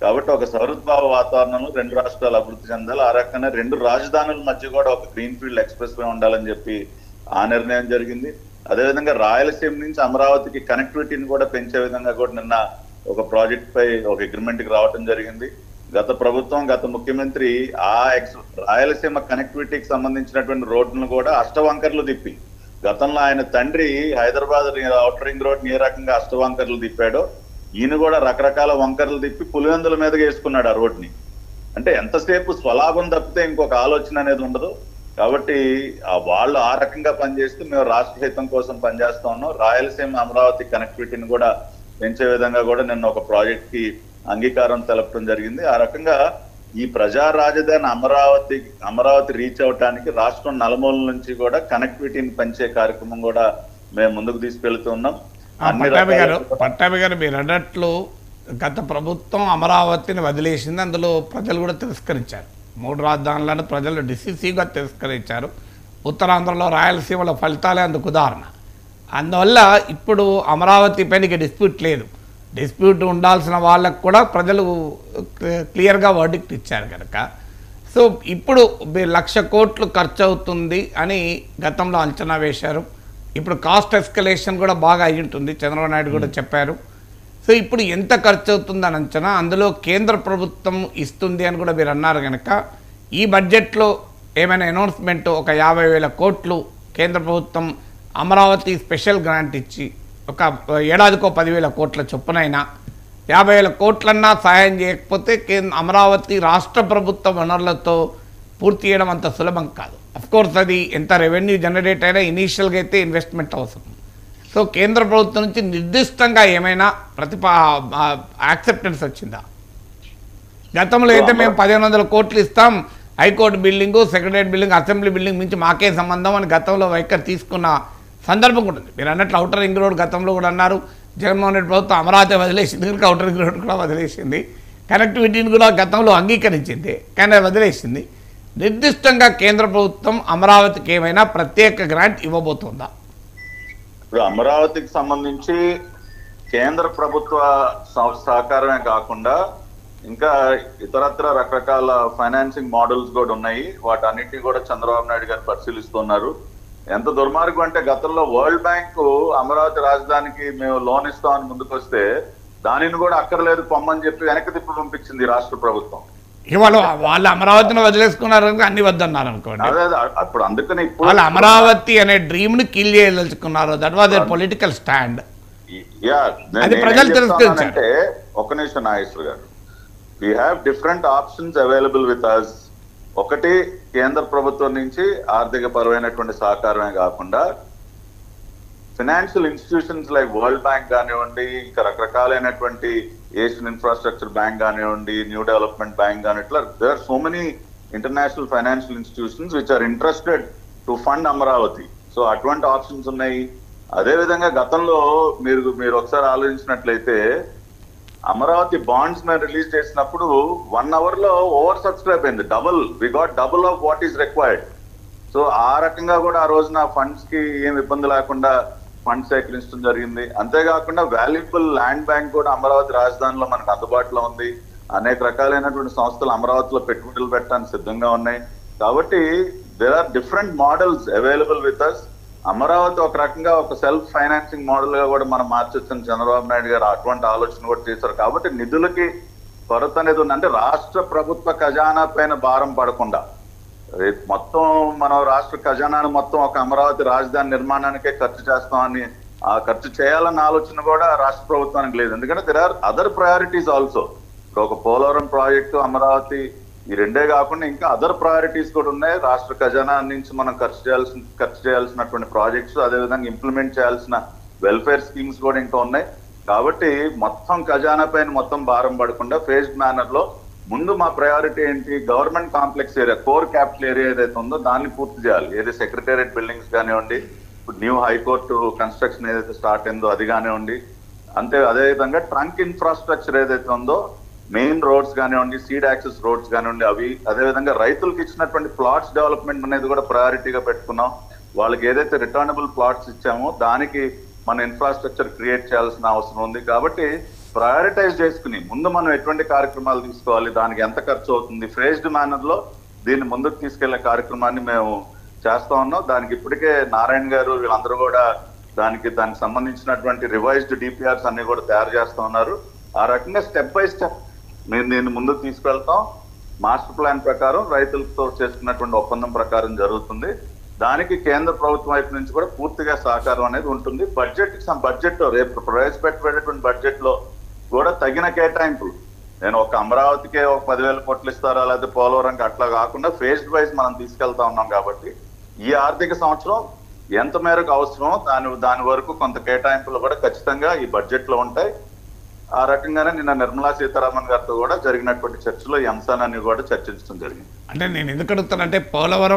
కాబట్టి ఒక సౌహృద్భావ వాతావరణంలో రెండు రాష్ట్రాలు అభివృద్ధి చెందాలి. ఆ రకంగా రెండు రాజధానుల మధ్య కూడా ఒక గ్రీన్ ఫీల్డ్ ఎక్స్ప్రెస్ వే ఉండాలని చెప్పి ఆ నిర్ణయం జరిగింది. అదేవిధంగా రాయలసీమ నుంచి అమరావతికి కనెక్టివిటీని కూడా పెంచే విధంగా కూడా నిన్న ఒక ప్రాజెక్ట్ పై ఒక అగ్రిమెంట్ కి రావడం జరిగింది. గత ప్రభుత్వం, గత ముఖ్యమంత్రి రాయలసీమ కనెక్టివిటీకి సంబంధించినటువంటి రోడ్లను కూడా అష్టవంకర్లు తిప్పి, గతంలో ఆయన తండ్రి హైదరాబాద్ ఔటర్ రింగ్ రోడ్ ఏ రకంగా అష్టవంకర్లు తిప్పాడో ఈయన కూడా రకరకాల వంకర్లు తిప్పి పులివెందుల మీదగా వేసుకున్నాడు ఆ రోడ్ని. అంటే ఎంతసేపు స్వలాభం తప్పితే ఇంకొక ఆలోచన అనేది ఉండదు. కాబట్టి వాళ్ళు ఆ రకంగా పనిచేస్తూ మేము రాష్ట్ర హితం కోసం పనిచేస్తా ఉన్నాం. రాయలసీమ అమరావతి కనెక్టివిటీని కూడా పెంచే విధంగా కూడా నిన్న ఒక ప్రాజెక్ట్ కి అంగీకారం తెలపడం జరిగింది. ఆ రకంగా ఈ ప్రజా రాజధాని అమరావతి రీచ్ అవటానికి రాష్ట్రం నలుమూల నుంచి కూడా కనెక్టివిటీని పెంచే కార్యక్రమం కూడా మేము ముందుకు తీసుకెళ్తూ ఉన్నాం. పట్టాభి గారు మీరు అన్నట్లు గత ప్రభుత్వం అమరావతిని వదిలేసింది, అందులో ప్రజలు కూడా తిరస్కరించారు. 3 రాజధానులను ప్రజలు డిసిసిగా తిరస్కరించారు. ఉత్తరాంధ్రలో రాయలసీమలో ఫలితాలే అందుకు ఉదాహరణ. అందువల్ల ఇప్పుడు అమరావతి పైన డిస్ప్యూట్ లేదు. డిస్ప్యూట్ ఉండాల్సిన వాళ్ళకు కూడా ప్రజలు క్లియర్గా వర్డిక్ట్ ఇచ్చారు కనుక సో ఇప్పుడు 1,00,000 కోట్లు ఖర్చు అవుతుంది అని గతంలో అంచనా వేశారు. ఇప్పుడు కాస్ట్ ఎస్కలేషన్ కూడా బాగా అయ్యి ఉంటుంది, చంద్రబాబు నాయుడు కూడా చెప్పారు. సో ఇప్పుడు ఎంత ఖర్చు అవుతుందని అంచనా, అందులో కేంద్ర ప్రభుత్వం ఇస్తుంది అని కూడా మీరు అన్నారు కనుక ఈ బడ్జెట్లో ఏమైనా అనౌన్స్మెంట్ ఒక 50,000 కోట్లు కేంద్ర ప్రభుత్వం అమరావతి స్పెషల్ గ్రాంట్ ఇచ్చి ఒక ఏడాదికో 10,000 కోట్ల చొప్పునైనా 50,000 కోట్లన్నా సాయం చేయకపోతే అమరావతి రాష్ట్ర ప్రభుత్వ వనరులతో పూర్తి చేయడం అంత సులభం కాదు. అఫ్కోర్స్ అది ఎంత రెవెన్యూ జనరేట్ అయినా ఇనీషియల్గా అయితే ఇన్వెస్ట్మెంట్ అవసరం. సో కేంద్ర ప్రభుత్వం నుంచి నిర్దిష్టంగా ఏమైనా యాక్సెప్టెన్స్ వచ్చిందా? గతంలో అయితే మేము 1,500 కోట్లు ఇస్తాం, high court building, secretariat building, assembly building నుంచి మాకే సంబంధం అని గతంలో వైఖరి తీసుకున్న సందర్భం కూడా ఉంది. మీరు అన్నట్లు ఔటర్ రింగ్ రోడ్ గతంలో కూడా అన్నారు. జగన్మోహన్ రెడ్డి ప్రభుత్వం అమరావతి వదిలేసింది కనుక ఔటర్ రింగ్ రోడ్ కూడా వదిలేసింది. కనెక్టివిటీని కూడా గతంలో అంగీకరించింది కానీ వదిలేసింది. నిర్దిష్టంగా కేంద్ర ప్రభుత్వం అమరావతికి ఏమైనా ప్రత్యేక గ్రాంట్ ఇవ్వబోతుందా? ఇప్పుడు అమరావతికి సంబంధించి కేంద్ర ప్రభుత్వ సహకారమే కాకుండా ఇంకా ఇతరత్ర రకరకాల ఫైనాన్సింగ్ మోడల్స్ కూడా ఉన్నాయి. వాటన్నిటిని కూడా చంద్రబాబు నాయుడు గారు పరిశీలిస్తున్నారు. ఎంత దుర్మార్గం అంటే గతంలో వరల్డ్ బ్యాంక్ అమరావతి రాజధానికి మేము లోన్ ఇస్తామని ముందుకు వస్తే దానిని కూడా అక్కర్లేదు పొమ్మని చెప్పి వెనక్కి తిప్పి పంపించింది రాష్ట్ర ప్రభుత్వం. ఇవాళ వాళ్ళు అమరావతిని వదిలేసుకున్నారు అన్ని వద్దన్నారు అనుకోండి. అప్పుడు అందుకని వాళ్ళు అమరావతి అనే డ్రీమ్ ని కిల్ చేయదలుచుకున్నారు. That was there political stand. అది ప్రజలు తెలుసుకుంటే ఒక నిమిషం Nageswar garu, we have different options available with us. ఒకటి కేంద్ర ప్రభుత్వం నుంచి ఆర్థిక పరమైనటువంటి సహకారమే కాకుండా financial institutions like world bank కానివ్వండి, ఇంకా రకరకాలైనటువంటి ఏషియన్ ఇన్ఫ్రాస్ట్రక్చర్ బ్యాంక్ కానివ్వండి, న్యూ డెవలప్మెంట్ బ్యాంక్ కానీ, ఇట్లా there are so many international financial institutions which are interested to fund Amaravati. So అటువంటి ఆప్షన్స్ ఉన్నాయి. అదేవిధంగా గతంలో మీరు ఒకసారి ఆలోచించినట్లయితే అమరావతి బాండ్స్ మేము రిలీజ్ చేసినప్పుడు 1 hour లో ఓవర్ సబ్స్క్రైబ్ అయింది. We got double of what is required. So ఆ రకంగా కూడా ఆ రోజున ఫండ్స్ కి ఏం ఇబ్బంది లేకుండా ఫండ్స్ సేకరించడం జరిగింది. అంతేకాకుండా వాల్యుబుల్ ల్యాండ్ బ్యాంక్ కూడా అమరావతి రాజధానిలో మనకు అందుబాటులో ఉంది. అనేక రకాలైనటువంటి సంస్థలు అమరావతిలో పెట్టుబడులు పెట్టడానికి సిద్ధంగా ఉన్నాయి. కాబట్టి there are different models available with us. Amaravati ఒక రకంగా ఒక సెల్ఫ్ ఫైనాన్సింగ్ మోడల్ గా కూడా మనం మార్చొచ్చని చంద్రబాబు నాయుడు గారు అటువంటి ఆలోచన కూడా చేశారు. కాబట్టి నిధులకి కొరత అనేది ఉంది. అంటే రాష్ట్ర ప్రభుత్వ ఖజానా పైన భారం పడకుండా మొత్తం మనం రాష్ట్ర ఖజానాను మొత్తం ఒక అమరావతి రాజధాని నిర్మాణానికే ఖర్చు చేస్తామని, ఆ ఖర్చు చేయాలన్న ఆలోచన కూడా రాష్ట్ర ప్రభుత్వానికి లేదు. ఎందుకంటే there are other priorities also. ఇప్పుడు ఒక పోలవరం ప్రాజెక్టు, అమరావతి, ఈ రెండే కాకుండా ఇంకా అదర్ ప్రయారిటీస్ కూడా ఉన్నాయి. రాష్ట్ర ఖజానా నుంచి మనం ఖర్చు చేయాల్సినటువంటి ప్రాజెక్ట్స్, అదేవిధంగా ఇంప్లిమెంట్ చేయాల్సిన వెల్ఫేర్ స్కీమ్స్ కూడా ఇంకా ఉన్నాయి. కాబట్టి మొత్తం ఖజానా పైన మొత్తం భారం పడకుండా ఫేజ్డ్ మేనర్ లో ముందు మా ప్రయారిటీ ఏంటి, government complex area, core capital area ఏదైతే ఉందో దాన్ని పూర్తి చేయాలి. ఏది సెక్రటేరియట్ బిల్డింగ్స్ కానివ్వండి, ఇప్పుడు న్యూ హైకోర్టు కన్స్ట్రక్షన్ ఏదైతే స్టార్ట్ అయిందో అది కానివ్వండి, అదేవిధంగా ట్రంక్ ఇన్ఫ్రాస్ట్రక్చర్ ఏదైతే ఉందో మెయిన్ రోడ్స్ కానివ్వండి, సీడ్ యాక్సెస్ రోడ్స్ కానివ్వండి, అవి అదేవిధంగా రైతులకు ఇచ్చినటువంటి ప్లాట్స్ డెవలప్మెంట్ అనేది కూడా ప్రయారిటీగా పెట్టుకున్నాం. వాళ్ళకి ఏదైతే రిటర్నబుల్ ప్లాట్స్ ఇచ్చామో దానికి మన ఇన్ఫ్రాస్ట్రక్చర్ క్రియేట్ చేయాల్సిన అవసరం ఉంది. కాబట్టి ప్రయారిటైజ్ చేసుకుని ముందు మనం ఎటువంటి కార్యక్రమాలు తీసుకోవాలి, దానికి ఎంత ఖర్చు అవుతుంది, ఫేజ్డ్ మేనర్ లో దీన్ని ముందుకు తీసుకెళ్లే కార్యక్రమాన్ని మేము చేస్తా ఉన్నాం. దానికి ఇప్పటికే నారాయణ గారు వీళ్ళందరూ కూడా దానికి సంబంధించినటువంటి రివైజ్డ్ డిపిఆర్స్ అన్ని కూడా తయారు చేస్తా ఉన్నారు. ఆ రకంగా స్టెప్ బై స్టెప్ మేము దీన్ని ముందుకు తీసుకెళ్తాం. మాస్టర్ ప్లాన్ ప్రకారం రైతులతో చేసుకున్నటువంటి ఒప్పందం ప్రకారం జరుగుతుంది. దానికి కేంద్ర ప్రభుత్వం వైపు నుంచి కూడా పూర్తిగా సహకారం అనేది ఉంటుంది. బడ్జెట్ రేపు ప్రవేశపెట్టబడేటువంటి బడ్జెట్ లో కూడా తగిన కేటాయింపులు, నేను ఒక అమరావతికే ఒక 10,000 కోట్లు ఇస్తారా లేకపోతే పోలవరంకి అట్లా కాకుండా ఫేజ్డ్ వైజ్ మనం తీసుకెళ్తా ఉన్నాం. కాబట్టి ఈ ఆర్థిక సంవత్సరం ఎంత మేరకు అవసరమో దాని వరకు కొంత కేటాయింపులు కూడా ఖచ్చితంగా ఈ బడ్జెట్ లో ఉంటాయి. ఆ రకంగానే నిన్న నిర్మలా సీతారామన్ గారితో కూడా జరిగినటువంటి చర్చలో ఈ అంశాలన్నీ కూడా చర్చించడం జరిగింది. అంటే నేను ఎందుకు అడుగుతానంటే పోలవరం